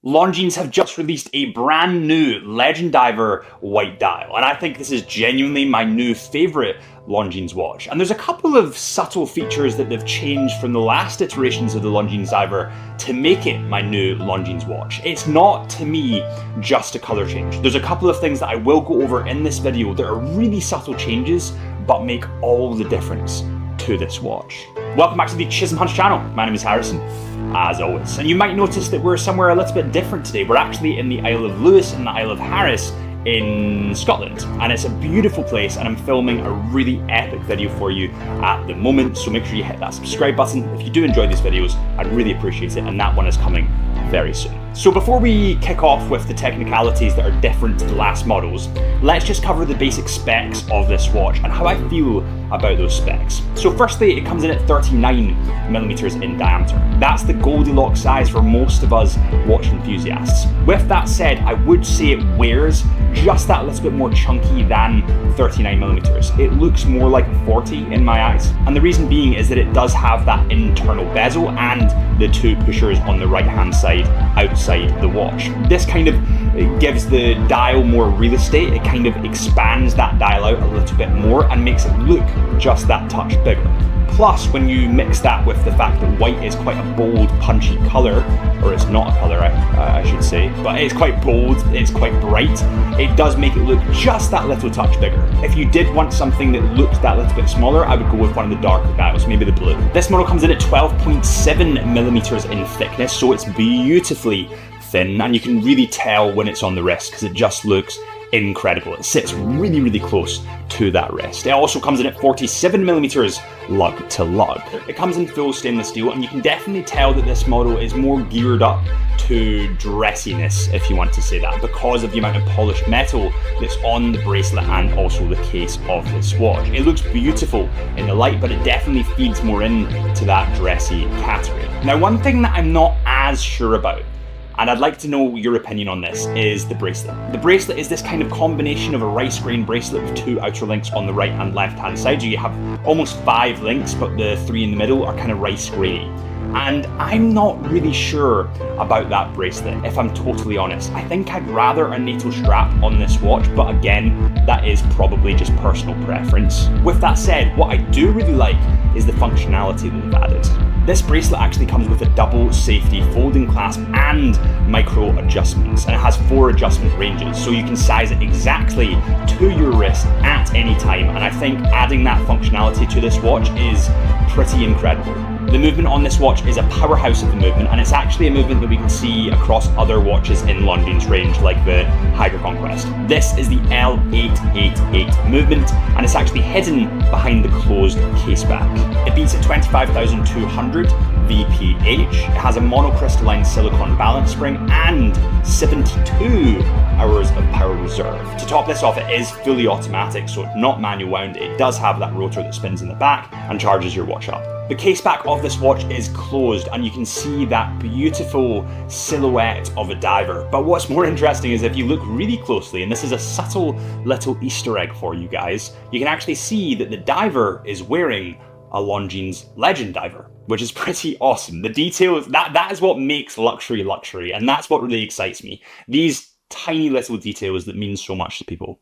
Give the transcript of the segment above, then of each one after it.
Longines have just released a brand new Legend Diver white dial, and I think this is genuinely my new favourite Longines watch. And there's a couple of subtle features that they've changed from the last iterations of the Longines Diver to make it my new Longines watch. It's not, to me, just a colour change. There's a couple of things that I will go over in this video that are really subtle changes, but make all the difference to this watch. Welcome back to the Chisholm Hunch channel. My name is Harrison, as always. And you might notice that we're somewhere a little bit different today. We're actually in the Isle of Lewis and the Isle of Harris in Scotland. And it's a beautiful place, and I'm filming a really epic video for you at the moment. So make sure you hit that subscribe button. If you do enjoy these videos, I'd really appreciate it. And that one is coming very soon. So before we kick off with the technicalities that are different to the last models, let's just cover the basic specs of this watch and how I feel about those specs. So firstly, it comes in at 39mm in diameter. That's the Goldilocks size for most of us watch enthusiasts. With that said, I would say it wears just that little bit more chunky than 39mm. It looks more like a 40 in my eyes. And the reason being is that it does have that internal bezel and the two pushers on the right hand side outside the watch. This kind of gives the dial more real estate. It kind of expands that dial out a little bit more and makes it look just that touch bigger. Plus, when you mix that with the fact that white is quite a bold, punchy colour, or it's not a colour, I should say, but it's quite bold, it's quite bright, it does make it look just that little touch bigger. If you did want something that looked that little bit smaller, I would go with one of the darker dials, maybe the blue. This model comes in at 12.7mm in thickness, so it's beautifully thin, and you can really tell when it's on the wrist because it just looks incredible. It sits really, really close to that wrist. It also comes in at 47mm lug to lug. It comes in full stainless steel, and you can definitely tell that this model is more geared up to dressiness, if you want to say that, because of the amount of polished metal that's on the bracelet and also the case of this watch. It looks beautiful in the light, but it definitely feeds more into that dressy category. Now, one thing that I'm not as sure about, and I'd like to know your opinion on this, is the bracelet. The bracelet is this kind of combination of a rice grain bracelet with two outer links on the right and left hand side. So you have almost 5 links, but the 3 in the middle are kind of rice grainy. And I'm not really sure about that bracelet, if I'm totally honest. I think I'd rather a NATO strap on this watch, but again, that is probably just personal preference. With that said, what I do really like is the functionality that they've added. This bracelet actually comes with a double safety folding clasp and micro adjustments, and it has 4 adjustment ranges, so you can size it exactly to your wrist at any time, and I think adding that functionality to this watch is pretty incredible. The movement on this watch is a powerhouse of the movement, and it's actually a movement that we can see across other watches in Longines range, like the HydroConquest. This is the L888 movement, and it's actually hidden behind the closed case back. It beats at 25,200 VPH. It has a monocrystalline silicone balance spring and 72 hours of power reserve. To top this off, it is fully automatic, so it's not manual wound. It does have that rotor that spins in the back and charges your watch up. The case back of this watch is closed, and you can see that beautiful silhouette of a diver. But what's more interesting is if you look really closely, and this is a subtle little Easter egg for you guys, you can actually see that the diver is wearing a Longines Legend Diver, which is pretty awesome. The details, that is what makes luxury luxury, and that's what really excites me. These tiny little details that mean so much to people.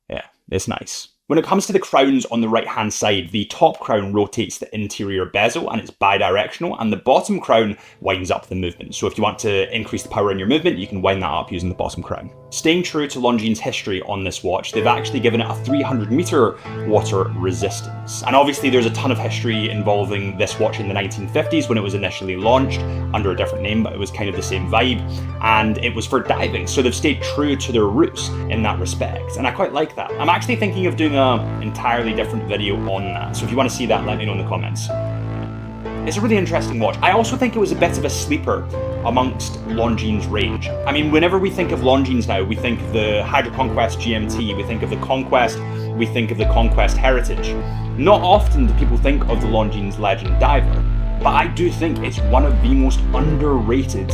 Yeah, it's nice. When it comes to the crowns on the right hand side, the top crown rotates the interior bezel and it's bi-directional, and the bottom crown winds up the movement. So if you want to increase the power in your movement, you can wind that up using the bottom crown. Staying true to Longines history on this watch, they've actually given it a 300-meter water resistance. And obviously there's a ton of history involving this watch in the 1950s when it was initially launched under a different name, but it was kind of the same vibe, and it was for diving. So they've stayed true to their roots in that respect, and I quite like that. I'm actually thinking of doing an entirely different video on that, so if you want to see that, let me know in the comments. It's a really interesting watch. I also think it was a bit of a sleeper amongst Longines range. I mean, whenever we think of Longines now, we think of the HydroConquest GMT, we think of the Conquest, we think of the Conquest Heritage. Not often do people think of the Longines Legend Diver, but I do think it's one of the most underrated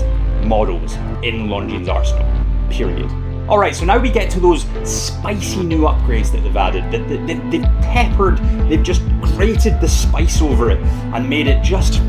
models in Longines arsenal, period. Alright, so now we get to those spicy new upgrades that they've added. They've peppered, they've just grated the spice over it and made it just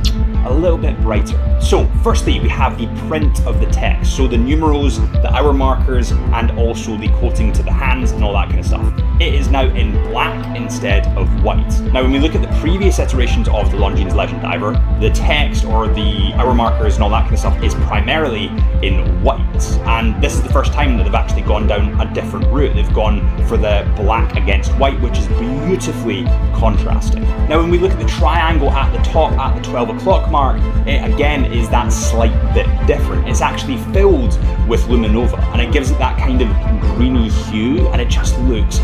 a little bit brighter. So firstly, we have the print of the text. So the numerals, the hour markers, and also the coating to the hands and all that kind of stuff. It is now in black instead of white. Now, when we look at the previous iterations of the Longines Legend Diver, the text or the hour markers and all that kind of stuff is primarily in white. And this is the first time that they've actually gone down a different route. They've gone for the black against white, which is beautifully contrasting. Now, when we look at the triangle at the top at the 12 o'clock mark, it again is that slight bit different. It's actually filled with luminova, and it gives it that kind of greeny hue, and it just looks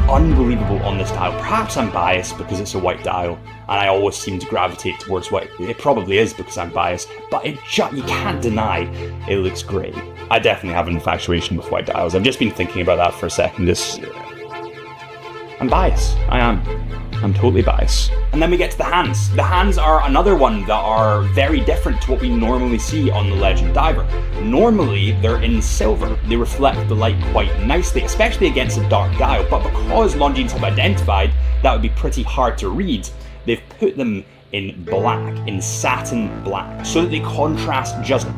unbelievable on this dial. Perhaps I'm biased because it's a white dial, and I always seem to gravitate towards white. It probably is because I'm biased, but you can't deny it looks great. I definitely have an infatuation with white dials. I've just been thinking about that for a second. I'm biased. I am. I'm totally biased. And then we get to the hands. The hands are another one that are very different to what we normally see on the Legend Diver. Normally, they're in silver. They reflect the light quite nicely, especially against a dark dial. But because Longines have identified that would be pretty hard to read, they've put them in black, in satin black, so that they contrast just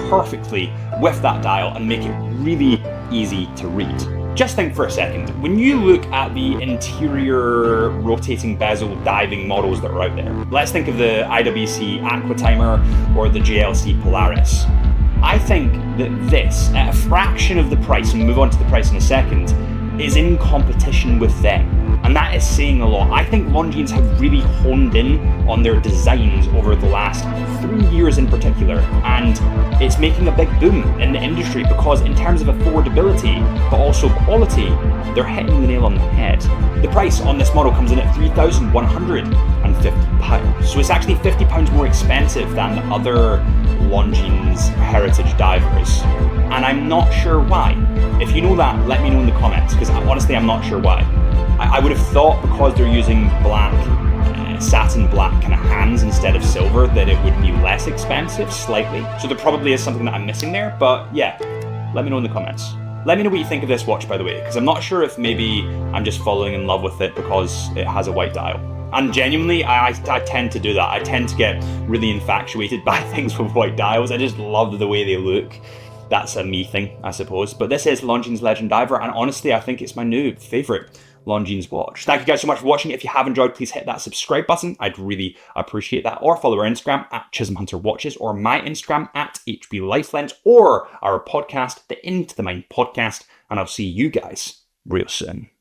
perfectly with that dial and make it really easy to read. Just think for a second, when you look at the interior rotating bezel diving models that are out there, let's think of the IWC Aqua Timer or the JLC Polaris. I think that this, at a fraction of the price, and we'll move on to the price in a second, is in competition with them. And that is saying a lot. I think Longines have really honed in on their designs over the last 3 years in particular, and it's making a big boom in the industry because in terms of affordability, but also quality, they're hitting the nail on the head. The price on this model comes in at £3,150. So it's actually £50 more expensive than the other Longines heritage divers. And I'm not sure why. If you know that, let me know in the comments, because honestly, I'm not sure why. I would have thought because they're using black, satin black kind of hands instead of silver, that it would be less expensive, slightly. So there probably is something that I'm missing there, but yeah, let me know in the comments. Let me know what you think of this watch, by the way, because I'm not sure if maybe I'm just falling in love with it because it has a white dial. And genuinely, I tend to do that. I tend to get really infatuated by things with white dials. I just love the way they look. That's a me thing, I suppose. But this is Longines Legend Diver, and honestly, I think it's my new favourite Longines watch. Thank you guys so much for watching. If you have enjoyed, please hit that subscribe button. I'd really appreciate that. Or follow our Instagram at ChisholmHunterWatches, or my Instagram at HBLifelens, or our podcast, the Into the Mind podcast. And I'll see you guys real soon.